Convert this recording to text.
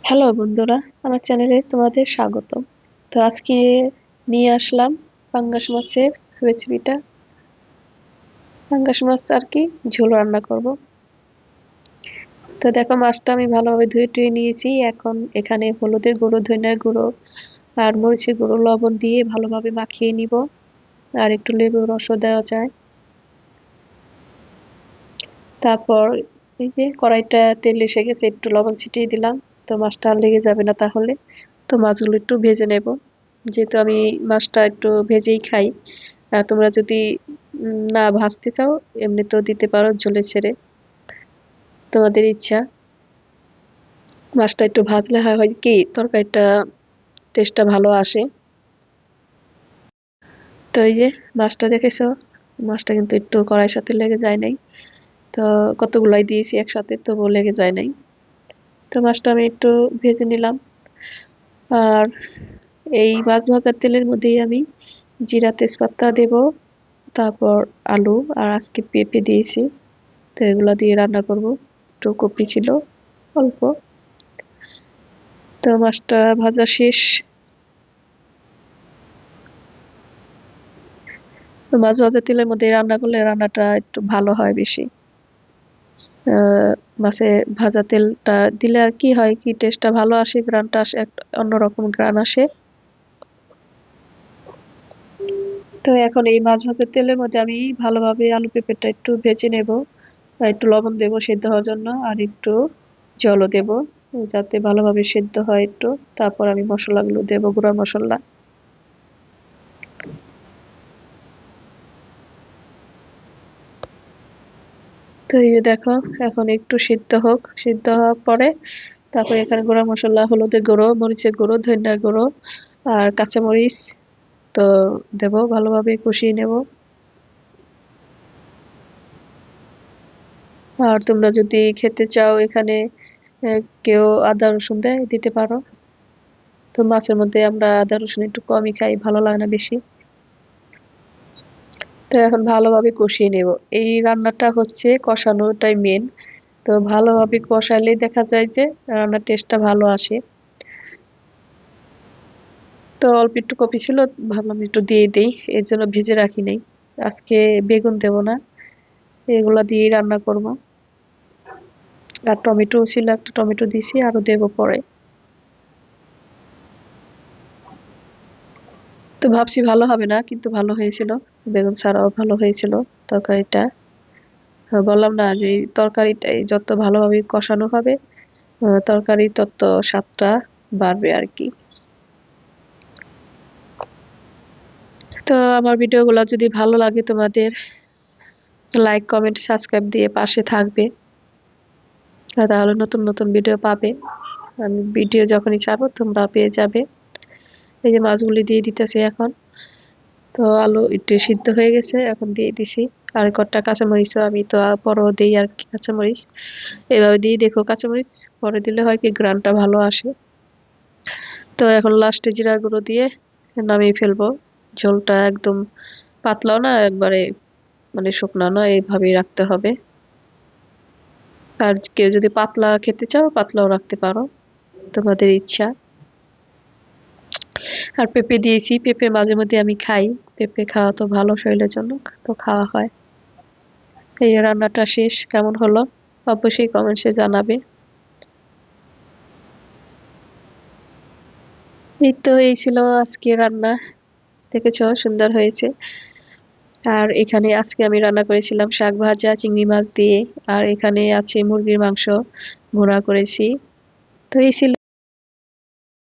Hello বন্ধুরা, আমার চ্যানেলে তোমাদের স্বাগত। তো আজকে নিয়ে আসলাম পাঙ্গাস মাছের রেসিপিটা। পাঙ্গাস মাছ আর কি ঝোল রান্না করব। তো দেখো, মাছটা আমি ভালোভাবে ধুয়ে টুয়ে নিয়েছি। এখন এখানে হলুদের গুঁড়ো, ধনিয়ার গুঁড়ো আর মরিচের গুঁড়ো, লবণ দিয়ে ভালোভাবে মাখিয়ে নিব। আর একটু লেবুর রসও দেওয়া যায়। তারপর এই যে কড়াইটা তেল এসে গেছে, একটু লবণ ছিটিয়ে দিলাম। তো মাছটা আর লেগে যাবে না তাহলে। তো মাছগুলো একটু ভেজে নেব, যেহেতু আমি মাছটা একটু ভেজেই খাই। আর তোমরা যদি না ভাজতে চাও, এমনিতেও দিতে পারো ঝোলে ছেড়ে, তোমাদের ইচ্ছা। মাছটা একটু ভাজলে হয় হয় কি তরকারিটা টেস্টটা ভালো আসে। তো এই যে মাছটা দেখেছো, মাছটা কিন্তু একটু কড়াইয়ের সাথে লেগে যায় নাই। তো কতগুলাই দিয়েছি একসাথে, তবুও লেগে যায় নাই। তো মাছটা আমি একটু ভেজে নিলাম। আর এই মাছ ভাজার তেলের মধ্যেই আমি জিরা তেজপাতা দেব। তারপর আলু আর আজকে পেঁপে দিয়েছি। তো এগুলো দিয়ে রান্না করব। একটু কপি ছিল অল্প। তো মাছটা ভাজা শেষ। তো মাছ ভাজা তেলের মধ্যে রান্না করলে রান্নাটা একটু ভালো হয় বেশি। আহ মাছে ভাজা তেলটা দিলে আর কি হয় কি টেস্টটা ভালো আসে, গ্রানটা আসে, একটা অন্যরকম গ্রান আসে। তো এখন এই মাছ ভাজার তেলের মধ্যে আমি ভালোভাবে আলু পেঁপেটা একটু ভেজে নেব। আর একটু লবণ দেবো সেদ্ধ হওয়ার জন্য, আর একটু জলও দেব যাতে ভালোভাবে সেদ্ধ হয় একটু। তারপর আমি মশলাগুলো দেবো, গুঁড়া মশলা। তো এই যে দেখো, এখন একটু সিদ্ধ হোক, সিদ্ধ হওয়ার পরে তারপরে এখানে গুঁড়া মশলা, হলুদের গুঁড়ো, মরিচের গুঁড়ো, ধনিয়ার গুঁড়ো আর কাঁচামরিচ তো দেবো, ভালোভাবে কষিয়ে নেব। আর তোমরা যদি খেতে চাও এখানে কেউ আদা রসুন দেয়, দিতে পারো। তো মাছের মধ্যে আমরা আদা রসুন একটু কমই খাই, ভালো লাগে না বেশি। তো এখন ভালোভাবে কষিয়ে নেব। এই রান্নাটা হচ্ছে কষানোটাই মেন। তো ভালোভাবে কষাইলেই দেখা যায় যে রান্নার টেস্টটা ভালো আসে। তো অল্প একটু কপি ছিল, ভাবলাম একটু দিয়ে দেই, এর জন্য ভেজে রাখি নাই। আজকে বেগুন দেব না, এগুলা দিয়েই রান্না করব। আর টমেটো ছিল, একটা টমেটো দিয়েছি, আরো দেব পরে। তো ভাবছি ভালো হবে না, কিন্তু ভালো হয়েছিল। বেগুন ছাড়াও ভালো হয়েছিল তরকারিটা। বললাম না যে এই তরকারিটাই যত ভালোভাবে কষানো হবে, তরকারি তত স্বাদটা বাড়বে আর কি। তো আমার ভিডিওগুলো যদি ভালো লাগে তোমাদের, লাইক কমেন্ট সাবস্ক্রাইব দিয়ে পাশে থাকবে। আর তাহলে নতুন নতুন ভিডিও পাবে। আমি ভিডিও যখনই ছাড়বো তোমরা পেয়ে যাবে। এই যে মাছগুলি দিয়ে দিতেছি এখন। তো আলু একটু সিদ্ধ হয়ে গেছে, এখন দিয়ে দিছি। আর কটা কাঁচামরিচও আমি তো পরেও দিই আর কি, কাঁচামরিচ এভাবে দিয়ে দেখো। কাঁচামরিচ পরে দিলে হয় কি গ্রানটা ভালো আসে। তো এখন লাস্টে জিরার গুঁড়ো দিয়ে নামিয়ে ফেলবো। ঝোলটা একদম পাতলাও না, একবারে মানে শুকনা না, এইভাবেই রাখতে হবে। আর কেউ যদি পাতলা খেতে চাও পাতলাও রাখতে পারো, তোমাদের ইচ্ছা। আর পেঁপে দিয়েছি, পেঁপে মাঝে মধ্যে আমি খাই। পেঁপে খাওয়া তো ভালো শরীরের জন্য, তো খাওয়া হয়। এই রান্নাটা শেষ, কেমন হলো অবশ্যই কমেন্টসে জানাবে। এই তো এই ছিল আজকে রান্না, দেখেছো সুন্দর হয়েছে। আর এখানে আজকে আমি রান্না করেছিলাম শাক ভাজা চিংড়ি মাছ দিয়ে। আর এখানে আছে মুরগির মাংস ভুনা করেছি। তো এই ছিল।